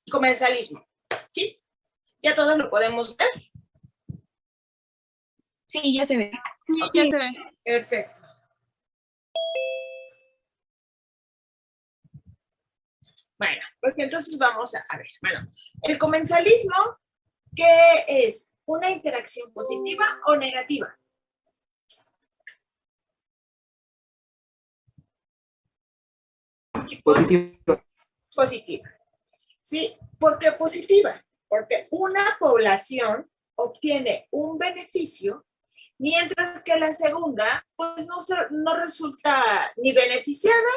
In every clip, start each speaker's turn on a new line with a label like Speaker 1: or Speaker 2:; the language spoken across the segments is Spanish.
Speaker 1: comensalismo. ¿Sí? ¿Ya todos lo podemos ver?
Speaker 2: Sí, ya se ve.
Speaker 1: Okay. Ya se ve. Perfecto. Bueno, pues entonces vamos a ver. Bueno, el comensalismo, ¿qué es? ¿Una interacción positiva o negativa?
Speaker 3: Positiva.
Speaker 1: Positiva. ¿Sí? ¿Por qué positiva? Porque una población obtiene un beneficio, mientras que la segunda, pues no resulta ni beneficiada,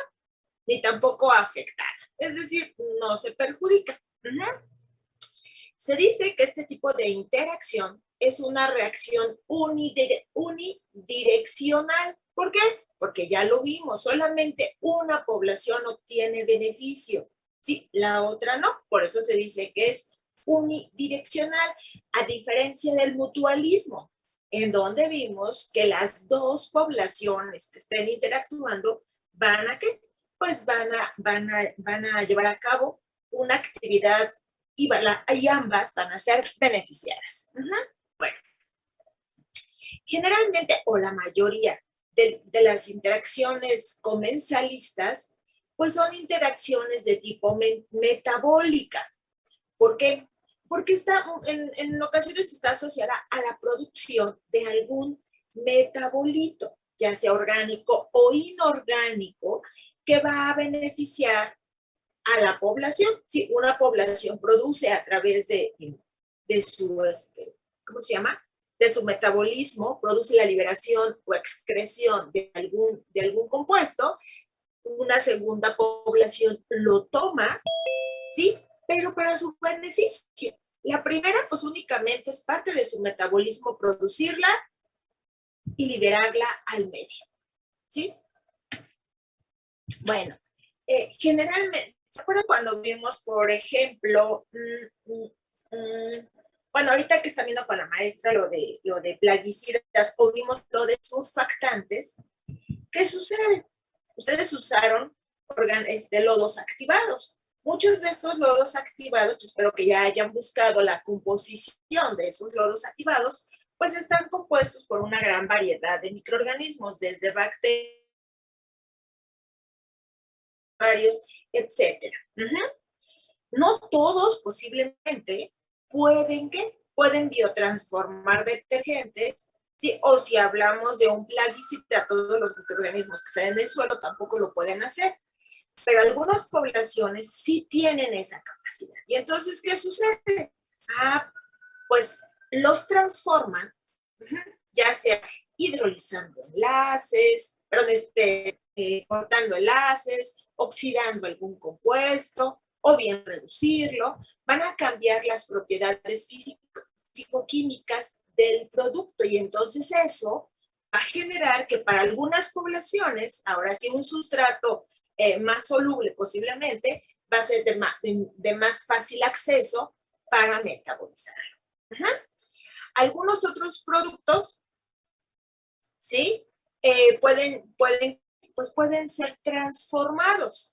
Speaker 1: ni tampoco afectada. Es decir, no se perjudica. Se dice que este tipo de interacción es una reacción unidireccional. ¿Por qué? Porque ya lo vimos, solamente una población obtiene beneficio, sí, la otra no. Por eso se dice que es unidireccional, a diferencia del mutualismo, en donde vimos que las dos poblaciones que estén interactuando van a ¿qué? Pues van a llevar a cabo una actividad y ambas van a ser beneficiadas. Bueno, generalmente o la mayoría de las interacciones comensalistas, pues son interacciones de tipo metabólica. ¿Por qué? Porque en ocasiones está asociada a la producción de algún metabolito, ya sea orgánico o inorgánico, que va a beneficiar a la población. Si una población produce a través de su, ¿cómo se llama? De su metabolismo, produce la liberación o excreción de algún compuesto, una segunda población lo toma, ¿sí? Pero para su beneficio. La primera, pues únicamente es parte de su metabolismo producirla y liberarla al medio, ¿sí? Bueno, generalmente, ¿se acuerdan cuando vimos, por ejemplo, bueno, ahorita que están viendo con la maestra lo de plaguicidas, o vimos lo de surfactantes? ¿Qué sucede? Ustedes usaron lodos activados. Muchos de esos lodos activados, yo espero que ya hayan buscado la composición de esos lodos activados, pues están compuestos por una gran variedad de microorganismos, desde bacterias, etcétera. No todos posiblemente pueden biotransformar detergentes, ¿sí? O si hablamos de un plaguicida, todos los microorganismos que salen del suelo tampoco lo pueden hacer. Pero algunas poblaciones sí tienen esa capacidad. Y entonces, ¿qué sucede? Pues los transforman, ya sea hidrolizando enlaces, cortando enlaces, oxidando algún compuesto, o bien reducirlo, van a cambiar las propiedades físico-químicas del producto, y entonces eso va a generar que para algunas poblaciones, ahora sí un sustrato más soluble posiblemente, va a ser de más fácil acceso para metabolizarlo. Algunos otros productos, ¿sí? Pueden ser transformados.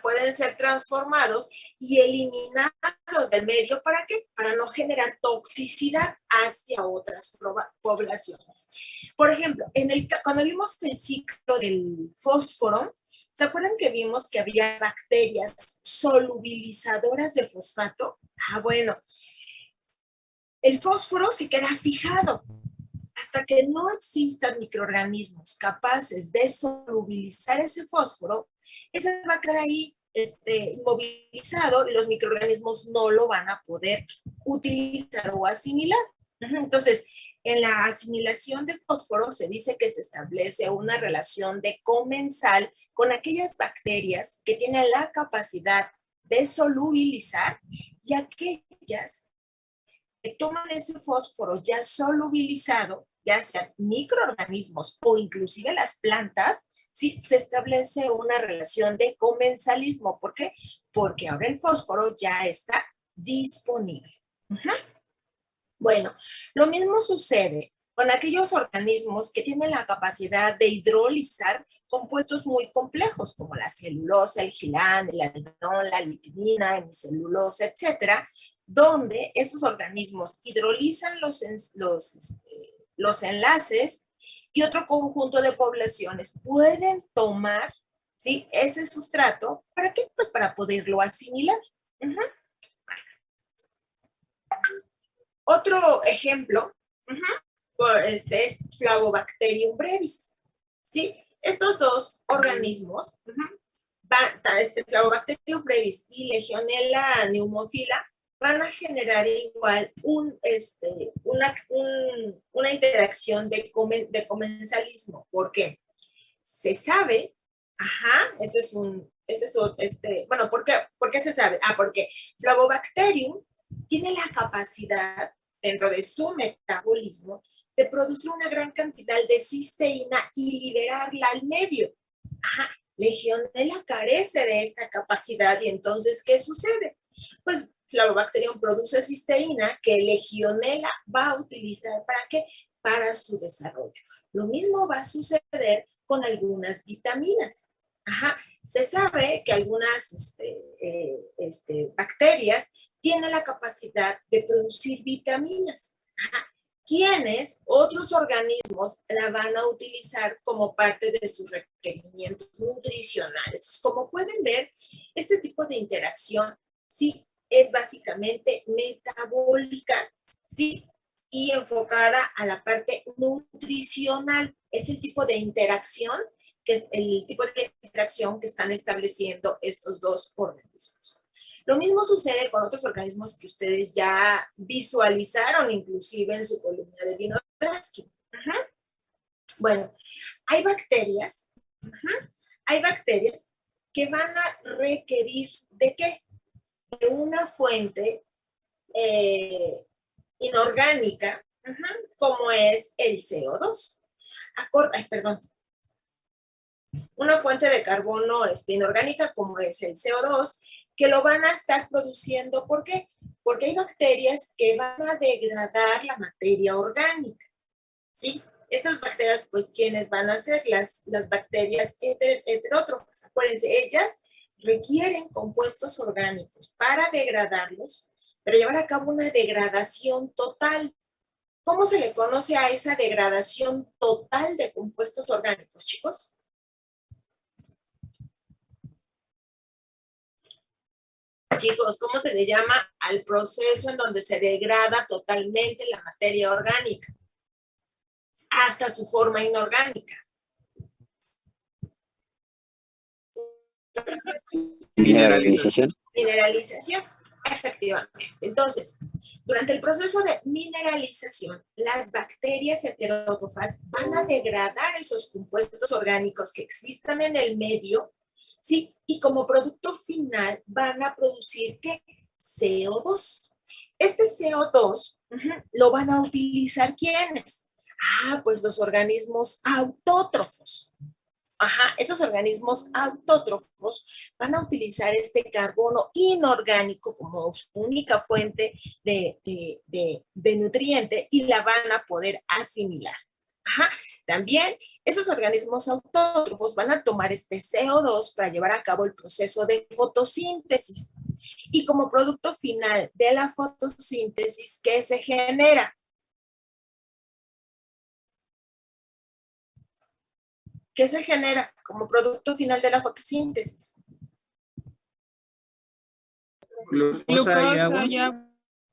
Speaker 1: Pueden ser transformados y eliminados del medio. ¿Para qué? Para no generar toxicidad hacia otras poblaciones. Por ejemplo, cuando vimos el ciclo del fósforo, ¿se acuerdan que vimos que había bacterias solubilizadoras de fosfato? Bueno, el fósforo se queda fijado. Hasta que no existan microorganismos capaces de solubilizar ese fósforo, ese va a quedar ahí inmovilizado y los microorganismos no lo van a poder utilizar o asimilar. Entonces, en la asimilación de fósforo se dice que se establece una relación de comensal con aquellas bacterias que tienen la capacidad de solubilizar y aquellas que toman ese fósforo ya solubilizado, ya sean microorganismos o inclusive las plantas, sí, se establece una relación de comensalismo. ¿Por qué? Porque ahora el fósforo ya está disponible. Bueno, lo mismo sucede con aquellos organismos que tienen la capacidad de hidrolizar compuestos muy complejos, como la celulosa, el gilán, el almidón, la lignina, hemicelulosa, etcétera, donde esos organismos hidrolizan los enlaces y otro conjunto de poblaciones pueden tomar, ¿sí?, ese sustrato. ¿Para qué? Pues para poderlo asimilar. Uh-huh. Otro ejemplo es Flavobacterium brevis. ¿Sí? Estos dos organismos, Flavobacterium brevis y Legionella pneumophila, van a generar igual una interacción de comensalismo. ¿Por qué? Se sabe, bueno, ¿por qué se sabe? Porque Flavobacterium tiene la capacidad, dentro de su metabolismo, de producir una gran cantidad de cisteína y liberarla al medio. Legionella carece de esta capacidad y entonces, ¿qué sucede? Pues Flavobacterium produce cisteína que Legionella va a utilizar ¿para qué? Para su desarrollo. Lo mismo va a suceder con algunas vitaminas. Se sabe que algunas bacterias tienen la capacidad de producir vitaminas. ¿Quiénes? Otros organismos la van a utilizar como parte de sus requerimientos nutricionales. Entonces, como pueden ver, este tipo de interacción sí es básicamente metabólica, sí, y enfocada a la parte nutricional. Es el tipo de interacción que están estableciendo estos dos organismos. Lo mismo sucede con otros organismos que ustedes ya visualizaron, inclusive en su columna de Winogradsky. Bueno, hay bacterias que van a requerir ¿de qué? De una fuente inorgánica, como es el CO2. Una fuente de carbono inorgánica como es el CO2, que lo van a estar produciendo. ¿Por qué? Porque hay bacterias que van a degradar la materia orgánica, ¿sí? Estas bacterias, pues, ¿quiénes van a ser? Las bacterias heterótrofas. Acuérdense, ellas requieren compuestos orgánicos para degradarlos, pero llevar a cabo una degradación total. ¿Cómo se le conoce a esa degradación total de compuestos orgánicos, chicos? Chicos, ¿cómo se le llama al proceso en donde se degrada totalmente la materia orgánica hasta su forma inorgánica?
Speaker 2: Mineralización.
Speaker 1: Mineralización, efectivamente. Entonces, durante el proceso de mineralización, las bacterias heterótrofas van a degradar esos compuestos orgánicos que existan en el medio, ¿sí? Y como producto final van a producir ¿qué? CO2. Este CO2 lo van a utilizar ¿quiénes? Pues los organismos autótrofos. Esos organismos autótrofos van a utilizar este carbono inorgánico como su única fuente de nutriente y la van a poder asimilar. También esos organismos autótrofos van a tomar este CO2 para llevar a cabo el proceso de fotosíntesis. Y como producto final de la fotosíntesis, ¿qué se genera? ¿Qué se genera como producto final de la fotosíntesis?
Speaker 3: Glucosa y agua.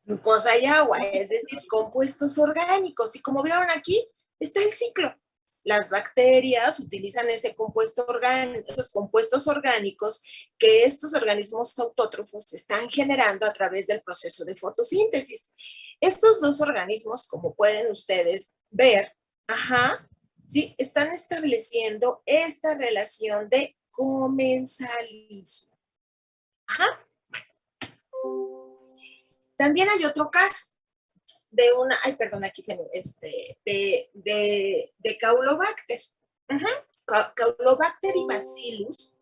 Speaker 1: Glucosa y agua, es decir, compuestos orgánicos. Y como vieron aquí, está el ciclo. Las bacterias utilizan esos compuestos orgánicos que estos organismos autótrofos están generando a través del proceso de fotosíntesis. Estos dos organismos, como pueden ustedes ver, ¿sí? Están estableciendo esta relación de comensalismo. También hay otro caso de de Caulobacter. Caulobacter y Bacillus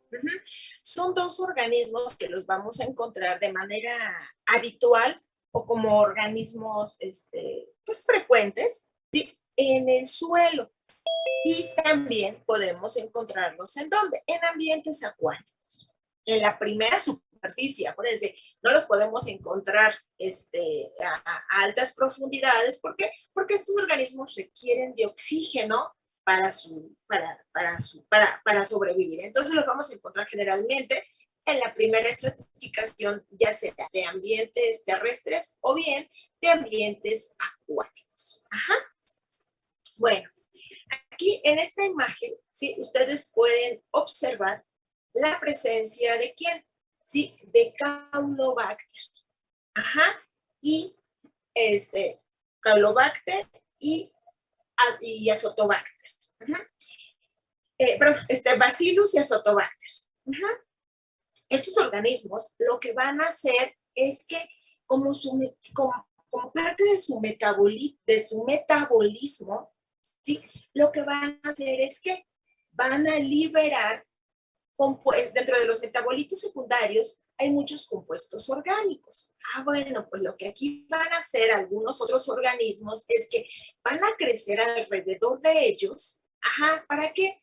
Speaker 1: son dos organismos que los vamos a encontrar de manera habitual o como organismos pues frecuentes, ¿sí? en el suelo. Y también podemos encontrarlos ¿en dónde? En ambientes acuáticos. En la primera superficie, acuérdense, no los podemos encontrar a altas profundidades. ¿Por qué? Porque estos organismos requieren de oxígeno para sobrevivir. Entonces los vamos a encontrar generalmente en la primera estratificación, ya sea de ambientes terrestres o bien de ambientes acuáticos. Ajá. Bueno, aquí en esta imagen, ¿sí? Ustedes pueden observar la presencia de ¿quién? Sí, de Caulobacter. Ajá. Y Caulobacter y Azotobacter. Ajá. Bacillus y Azotobacter. Ajá. Estos organismos lo que van a hacer es que como parte de su metabolismo, ¿sí? Lo que van a hacer es que van a liberar, dentro de los metabolitos secundarios hay muchos compuestos orgánicos. Bueno, pues lo que aquí van a hacer algunos otros organismos es que van a crecer alrededor de ellos. Ajá, ¿para qué?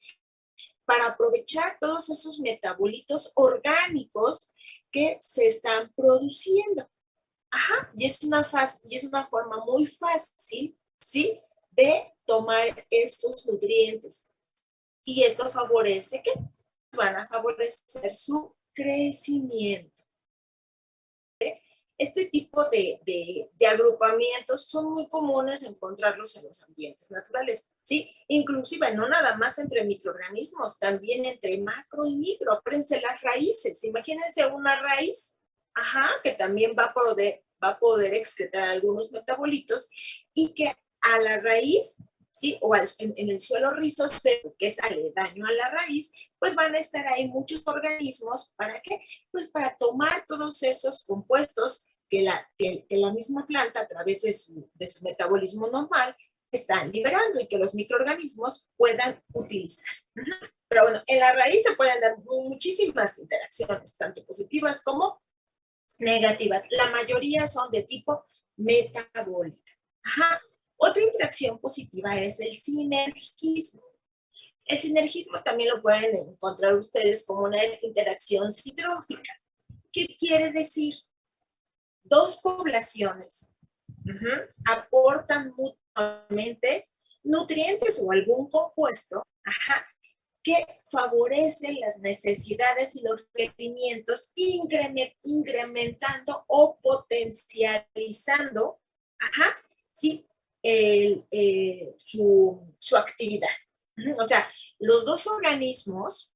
Speaker 1: Para aprovechar todos esos metabolitos orgánicos que se están produciendo. Ajá, y es una forma muy fácil, ¿sí? De tomar estos nutrientes. Y esto favorece ¿qué? Van a favorecer su crecimiento. ¿Sí? Este tipo de agrupamientos son muy comunes encontrarlos en los ambientes naturales, ¿sí? Inclusive no nada más entre microorganismos, también entre macro y micro. Acuérdense las raíces, imagínense una raíz, ajá, que también va a poder excretar algunos metabolitos y que a la raíz, ¿sí? O en el suelo rizosférico, que es aledaño a la raíz, pues van a estar ahí muchos organismos. ¿Para qué? Pues para tomar todos esos compuestos que la misma planta, a través de su metabolismo normal, están liberando y que los microorganismos puedan utilizar. Pero bueno, en la raíz se pueden dar muchísimas interacciones, tanto positivas como negativas. La mayoría son de tipo metabólica. Ajá. Otra interacción positiva es el sinergismo. El sinergismo también lo pueden encontrar ustedes como una interacción sintrófica. ¿Qué quiere decir? Dos poblaciones aportan mutuamente nutrientes o algún compuesto que favorecen las necesidades y los requerimientos, incrementando o potencializando ¿sí? Su actividad. O sea, los dos organismos,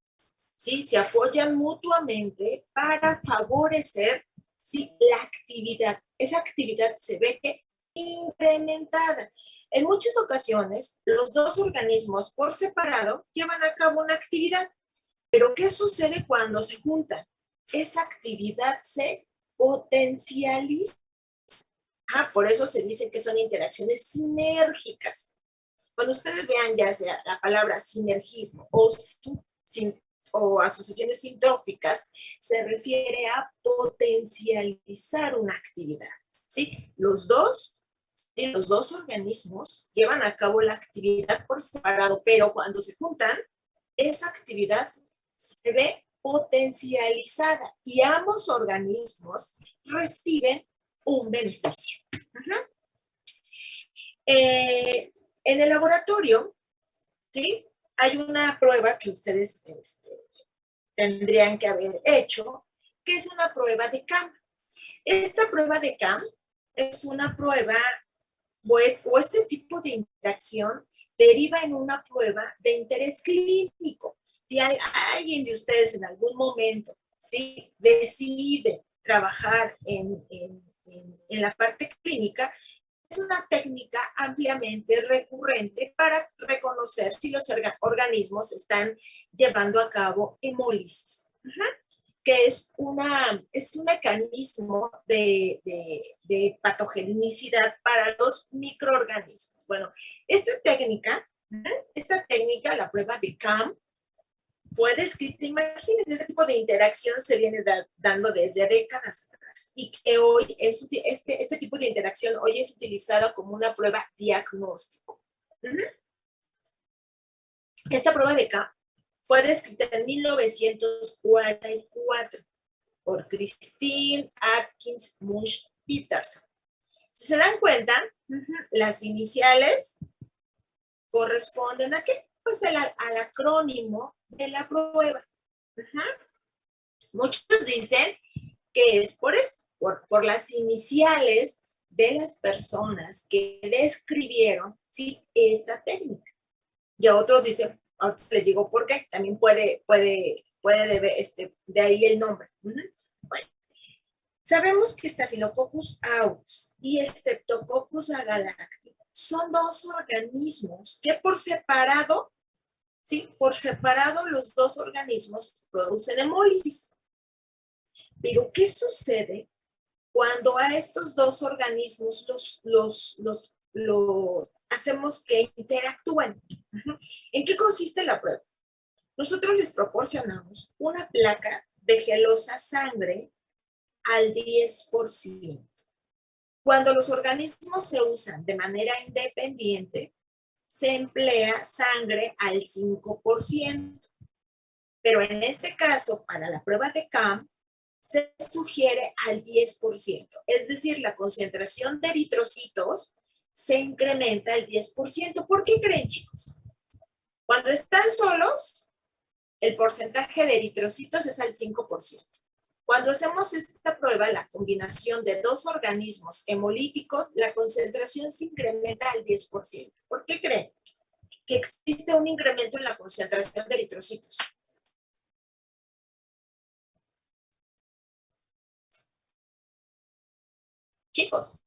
Speaker 1: ¿sí? Se apoyan mutuamente para favorecer, ¿sí? La actividad. Esa actividad se ve que incrementada. En muchas ocasiones, los dos organismos por separado llevan a cabo una actividad. Pero ¿qué sucede cuando se juntan? Esa actividad se potencializa. Por eso se dice que son interacciones sinérgicas. Cuando ustedes vean ya sea la palabra sinergismo o asociaciones sintróficas, se refiere a potencializar una actividad. ¿Sí? Los dos organismos llevan a cabo la actividad por separado, pero cuando se juntan, esa actividad se ve potencializada y ambos organismos reciben un beneficio. En el laboratorio, ¿sí? Hay una prueba que ustedes tendrían que haber hecho, que es una prueba de CAM. Esta prueba de CAM es una prueba, o este tipo de interacción deriva en una prueba de interés clínico. Si hay alguien de ustedes en algún momento, ¿sí? Decide trabajar en la parte clínica, es una técnica ampliamente recurrente para reconocer si los organismos están llevando a cabo hemólisis, que es un mecanismo de patogenicidad para los microorganismos. Bueno, esta técnica, la prueba de CAM, fue descrita, imagínense, este tipo de interacción se viene dando desde décadas atrás y que hoy este tipo de interacción hoy es utilizada como una prueba diagnóstico. Esta prueba de K fue descrita en 1944 por Christine Atkins Munch Peterson. Si se dan cuenta, las iniciales corresponden ¿a qué? Pues al acrónimo de la prueba. Muchos dicen que es por esto, por las iniciales de las personas que describieron, ¿sí?, esta técnica. Y a otros dicen, ahorita les digo por qué, también puede deber, de ahí el nombre. Bueno, sabemos que Staphylococcus aureus y Streptococcus agalactico son dos organismos que por separado, ¿sí?, por separado los dos organismos producen hemólisis. Pero, ¿qué sucede cuando a estos dos organismos los hacemos que interactúen? ¿En qué consiste la prueba? Nosotros les proporcionamos una placa de gelosa sangre al 10%. Cuando los organismos se usan de manera independiente, se emplea sangre al 5%. Pero en este caso, para la prueba de CAM, se sugiere al 10%. Es decir, la concentración de eritrocitos se incrementa al 10%. ¿Por qué creen, chicos? Cuando están solos, el porcentaje de eritrocitos es al 5%. Cuando hacemos esta prueba, la combinación de dos organismos hemolíticos, la concentración se incrementa al 10%. ¿Por qué creen que existe un incremento en la concentración de eritrocitos? Chicos.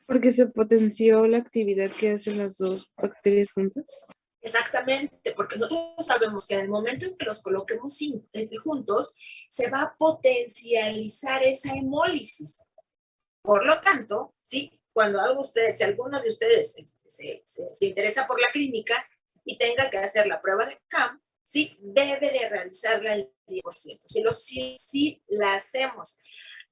Speaker 3: Porque se potenció la actividad que hacen las dos bacterias juntas.
Speaker 1: Exactamente, porque nosotros sabemos que en el momento en que los coloquemos juntos, se va a potencializar esa hemólisis. Por lo tanto, ¿sí?, cuando si alguno de ustedes se interesa por la clínica y tenga que hacer la prueba de CAM, ¿sí?, debe de realizarla al 10%. Si la hacemos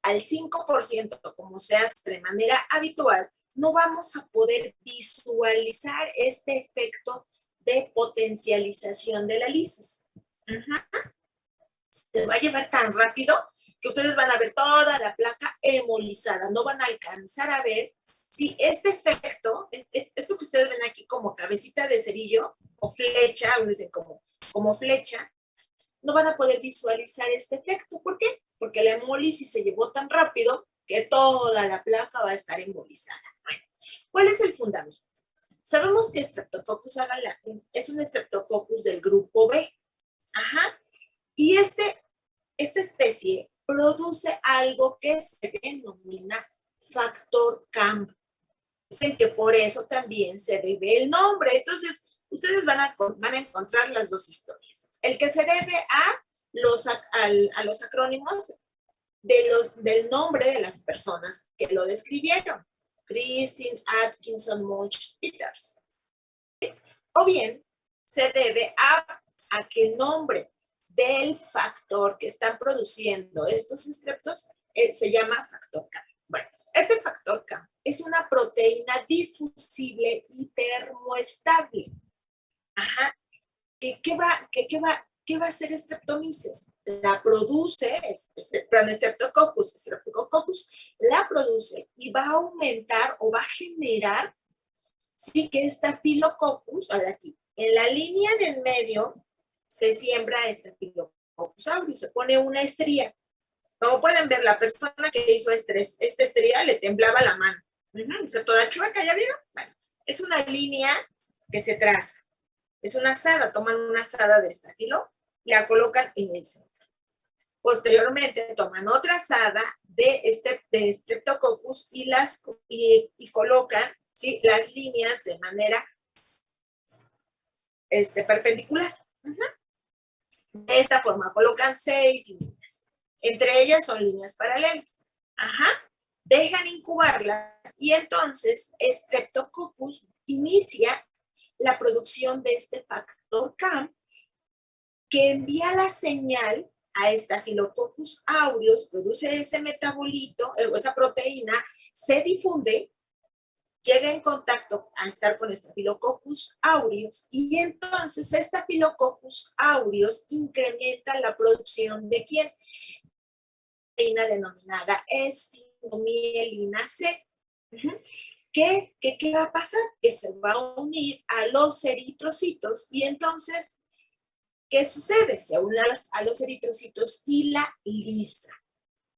Speaker 1: al 5%, como se hace de manera habitual, no vamos a poder visualizar este efecto de potencialización de la lisis. Se va a llevar tan rápido que ustedes van a ver toda la placa hemolizada. No van a alcanzar a ver si este efecto, esto que ustedes ven aquí como cabecita de cerillo o flecha, o dicen como flecha, no van a poder visualizar este efecto. ¿Por qué? Porque la hemólisis se llevó tan rápido que toda la placa va a estar embolizada. Bueno, ¿cuál es el fundamento? Sabemos que Streptococcus agalactico es un Streptococcus del grupo B. Y esta especie produce algo que se denomina factor CAM. Dicen que por eso también se debe el nombre. Entonces, ustedes van a encontrar las dos historias. El que se debe a los acrónimos del nombre de las personas que lo describieron. Christine Atkinson Munch Peters. O bien, se debe a que el nombre del factor que están produciendo estos estreptos se llama factor K. Bueno, este factor K es una proteína difusible y termoestable. ¿Qué va a hacer Streptomyces? La produce, Streptococcus la produce y va a aumentar o va a generar, sí, que Staphylococcus, ahora aquí, en la línea de en medio se siembra Staphylococcus aureus, se pone una estría. Como pueden ver, la persona que hizo esta estría le temblaba la mano. Está toda chueca, ¿ya vieron? Bueno, es una línea que se traza. Es una azada, toman una azada de estafilo, la colocan en el centro. Posteriormente toman otra azada de Streptococcus y colocan, ¿sí?, las líneas de manera perpendicular. De esta forma colocan 6 líneas. Entre ellas son líneas paralelas. Dejan incubarlas y entonces Streptococcus inicia la producción de este factor CAM que envía la señal a Staphylococcus aureus, produce ese metabolito, esa proteína, se difunde llega en contacto a estar con Staphylococcus aureus y entonces Staphylococcus aureus incrementa la producción de ¿quién? Proteína denominada esfingomielina C. ¿Qué va a pasar? Que se va a unir a los eritrocitos y entonces, ¿qué sucede? Se une a los eritrocitos y la lisa.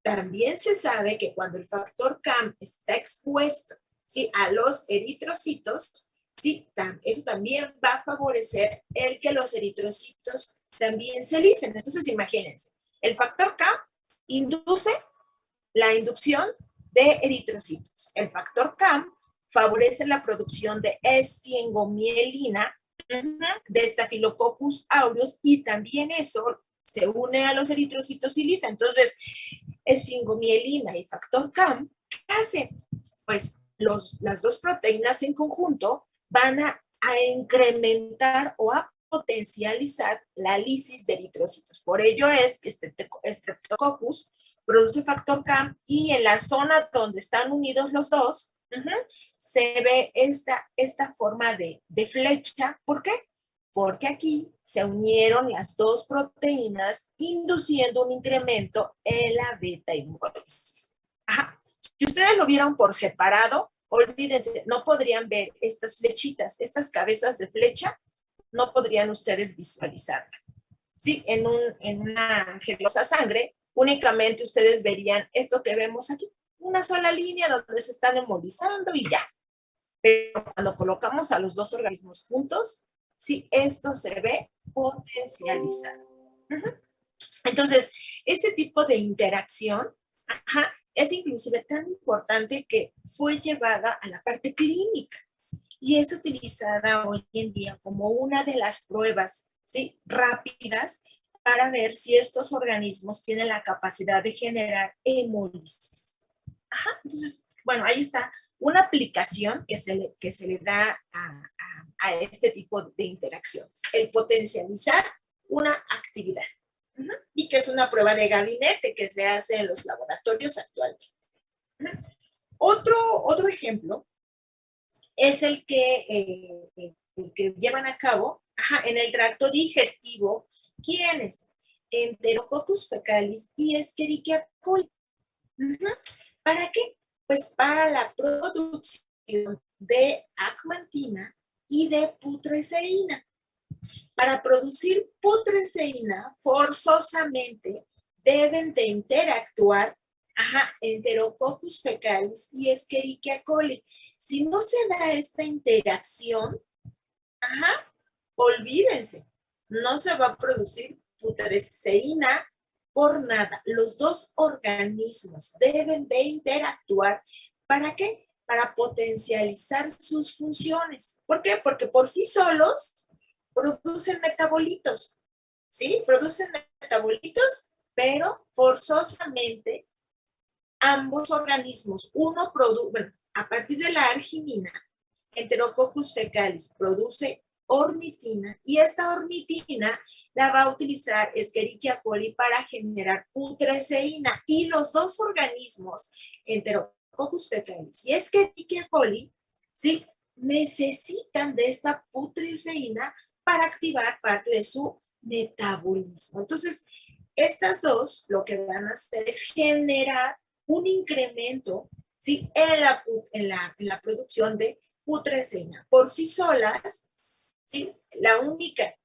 Speaker 1: También se sabe que cuando el factor CAM está expuesto, ¿sí?, a los eritrocitos, ¿sí?, eso también va a favorecer el que los eritrocitos también se lisen. Entonces, imagínense, el factor CAM induce la inducción de eritrocitos. El factor CAM favorece la producción de esfingomielina de Staphylococcus aureus y también eso se une a los eritrocitos y lisa. Entonces, esfingomielina y factor CAM, ¿qué hacen? Pues las dos proteínas en conjunto van a incrementar o a potencializar la lisis de eritrocitos. Por ello es que Streptococcus produce factor CAM y en la zona donde están unidos los dos, se ve esta forma de flecha. ¿Por qué? Porque aquí se unieron las dos proteínas induciendo un incremento en la beta-hemólisis. Si ustedes lo vieron por separado, olvídense, no podrían ver estas flechitas, estas cabezas de flecha, no podrían ustedes visualizarla. Sí, en una gelosa sangre, únicamente ustedes verían esto que vemos aquí, una sola línea donde se están hemolizando y ya. Pero cuando colocamos a los dos organismos juntos, sí, esto se ve potencializado. Entonces, este tipo de interacción es inclusive tan importante que fue llevada a la parte clínica y es utilizada hoy en día como una de las pruebas, ¿sí?, rápidas para ver si estos organismos tienen la capacidad de generar hemólisis. Entonces, bueno, ahí está una aplicación que se le da a este tipo de interacciones, el potencializar una actividad. Y que es una prueba de gabinete que se hace en los laboratorios actualmente. Otro ejemplo es el que llevan a cabo en el tracto digestivo. ¿Quiénes? Enterococcus fecalis y Escherichia coli. ¿Para qué? Pues para la producción de acmantina y de putresceína. Para producir putresceína, forzosamente deben de interactuar Enterococcus fecalis y Escherichia coli. Si no se da esta interacción, olvídense, no se va a producir putresceína por nada. Los dos organismos deben de interactuar. ¿Para qué? Para potencializar sus funciones. ¿Por qué? Porque por sí solos producen metabolitos, ¿sí? Producen metabolitos, pero forzosamente ambos organismos, uno produce, bueno, a partir de la arginina, Enterococcus fecalis produce ornitina y esta ornitina la va a utilizar Escherichia coli para generar putresceína y los dos organismos, Enterococcus fecalis y Escherichia coli, ¿sí?, necesitan de esta putresceína para activar parte de su metabolismo. Entonces, estas dos lo que van a hacer es generar un incremento, ¿sí?, en la producción de putresceína. Por sí solas, ¿sí?, la única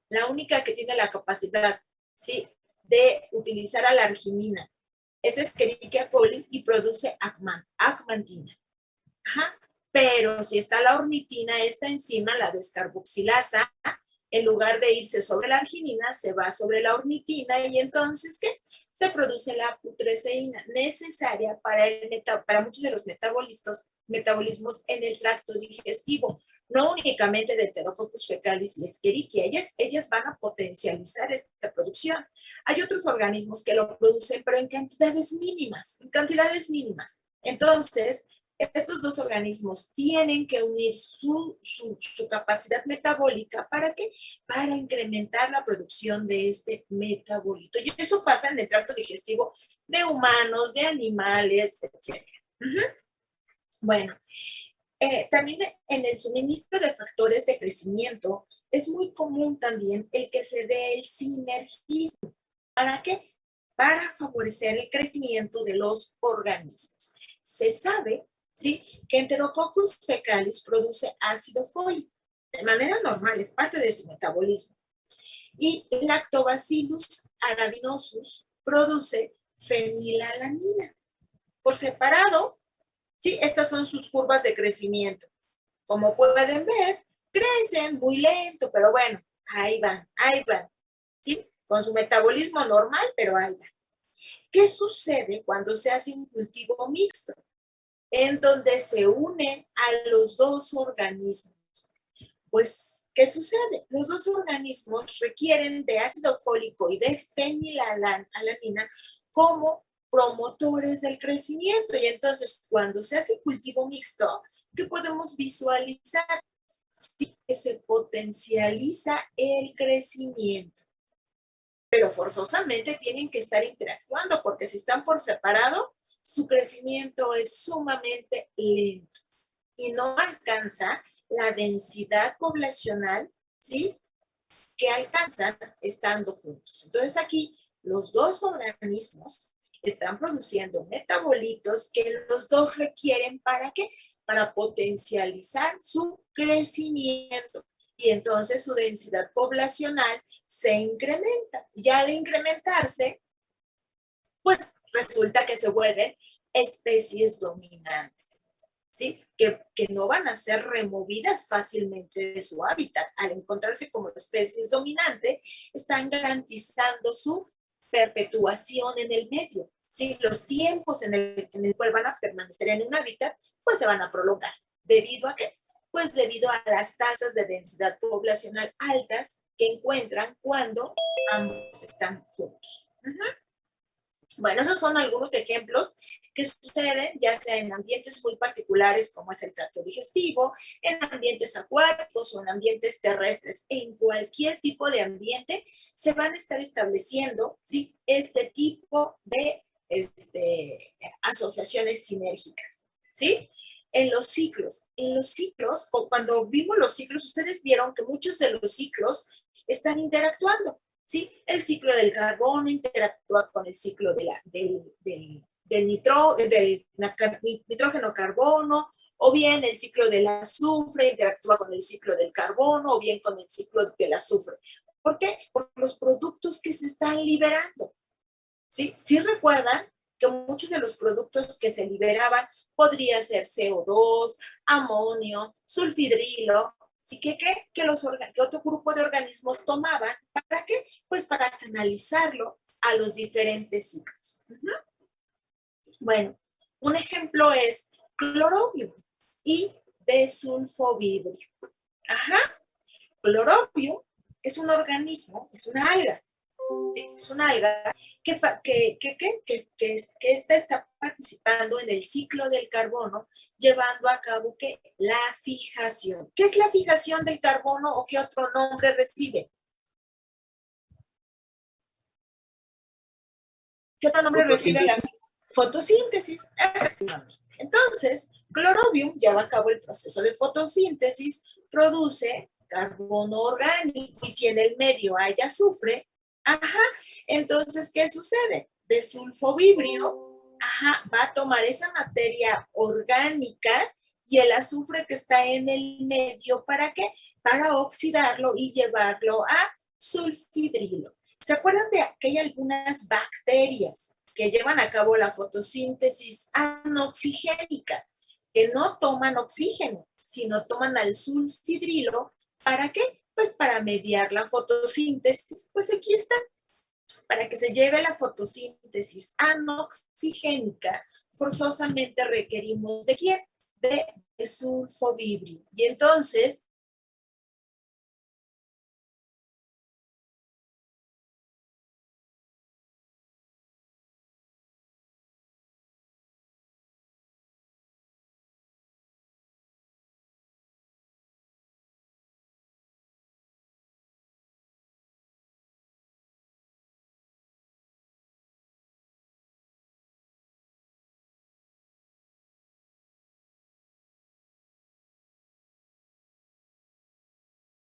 Speaker 1: que tiene la capacidad, ¿sí?, de utilizar a la arginina es Escherichia coli y produce acmantina. Pero si está la ornitina, esta enzima, la descarboxilasa, en lugar de irse sobre la arginina, se va sobre la ornitina y entonces, ¿qué? Se produce la putresceína necesaria para muchos de los metabolismos en el tracto digestivo, no únicamente de Enterococcus fecalis y Escherichia. Ellas van a potencializar esta producción. Hay otros organismos que lo producen, pero en cantidades mínimas, Entonces, estos dos organismos tienen que unir su capacidad metabólica. ¿Para qué? Para incrementar la producción de este metabolito. Y eso pasa en el tracto digestivo de humanos, de animales, etc. Bueno, También en el suministro de factores de crecimiento es muy común también el que se dé el sinergismo. ¿Para qué? Para favorecer el crecimiento de los organismos. Se sabe, ¿sí?, que Enterococcus fecalis produce ácido fólico de manera normal, es parte de su metabolismo. Y Lactobacillus aeruginosus produce fenilalanina. Por separado, ¿sí? Estas son sus curvas de crecimiento. Como pueden ver, crecen muy lento, pero bueno, ahí van, ¿sí? Con su metabolismo normal, pero ahí van. ¿Qué sucede cuando se hace un cultivo mixto? En donde se unen a los dos organismos. Pues, ¿qué sucede? Los dos organismos requieren de ácido fólico y de fenilalanina como promotores del crecimiento. Y entonces, cuando se hace cultivo mixto, ¿qué podemos visualizar? Sí, que se potencializa el crecimiento. Pero forzosamente tienen que estar interactuando, porque si están por separado, su crecimiento es sumamente lento y no alcanza la densidad poblacional, ¿sí?, que alcanzan estando juntos. Entonces aquí los dos organismos están produciendo metabolitos que los dos requieren, ¿para qué? Para potencializar su crecimiento. Y entonces su densidad poblacional se incrementa. Y al incrementarse, pues resulta que se vuelven especies dominantes, ¿sí? Que no van a ser removidas fácilmente de su hábitat. Al encontrarse como especies dominantes, están garantizando su perpetuación en el medio, ¿sí? Los tiempos en el cual van a permanecer en un hábitat, pues se van a prolongar. ¿Debido a qué? Pues debido a las tasas de densidad poblacional altas que encuentran cuando ambos están juntos. Bueno, esos son algunos ejemplos que suceden ya sea en ambientes muy particulares como es el tracto digestivo, en ambientes acuáticos o en ambientes terrestres. En cualquier tipo de ambiente se van a estar estableciendo, ¿sí?, este tipo de asociaciones sinérgicas, ¿sí? En los ciclos, cuando vimos los ciclos, ustedes vieron que muchos de los ciclos están interactuando. ¿Sí? El ciclo del carbono interactúa con el ciclo del nitrógeno carbono, o bien el ciclo del azufre interactúa con el ciclo del carbono, o bien con el ciclo del azufre. ¿Por qué? Por los productos que se están liberando. ¿Sí? ¿Sí recuerdan que muchos de los productos que se liberaban podría ser CO2, amonio, sulfidrilo? ¿Sí? ¿Que otro grupo de organismos tomaban? ¿Para qué? Pues para canalizarlo a los diferentes ciclos. Bueno, un ejemplo es clorobium y desulfovibrio. Clorobium es un organismo, es una alga. Es una alga que está participando en el ciclo del carbono, llevando a cabo la fijación. ¿Qué es la fijación del carbono o qué otro nombre recibe? ¿Qué otro nombre recibe la fotosíntesis? Entonces, clorobium lleva a cabo el proceso de fotosíntesis, produce carbono orgánico y si en el medio hay azufre, entonces, ¿qué sucede? Desulfovibrio, va a tomar esa materia orgánica y el azufre que está en el medio, ¿para qué? Para oxidarlo y llevarlo a sulfidrilo. ¿Se acuerdan de que hay algunas bacterias que llevan a cabo la fotosíntesis anoxigénica, que no toman oxígeno, sino toman al sulfidrilo? ¿Para qué? Pues para mediar la fotosíntesis. Pues aquí está. Para que se lleve la fotosíntesis anoxigénica, forzosamente requerimos ¿de quién? De sulfovibrio. Y entonces,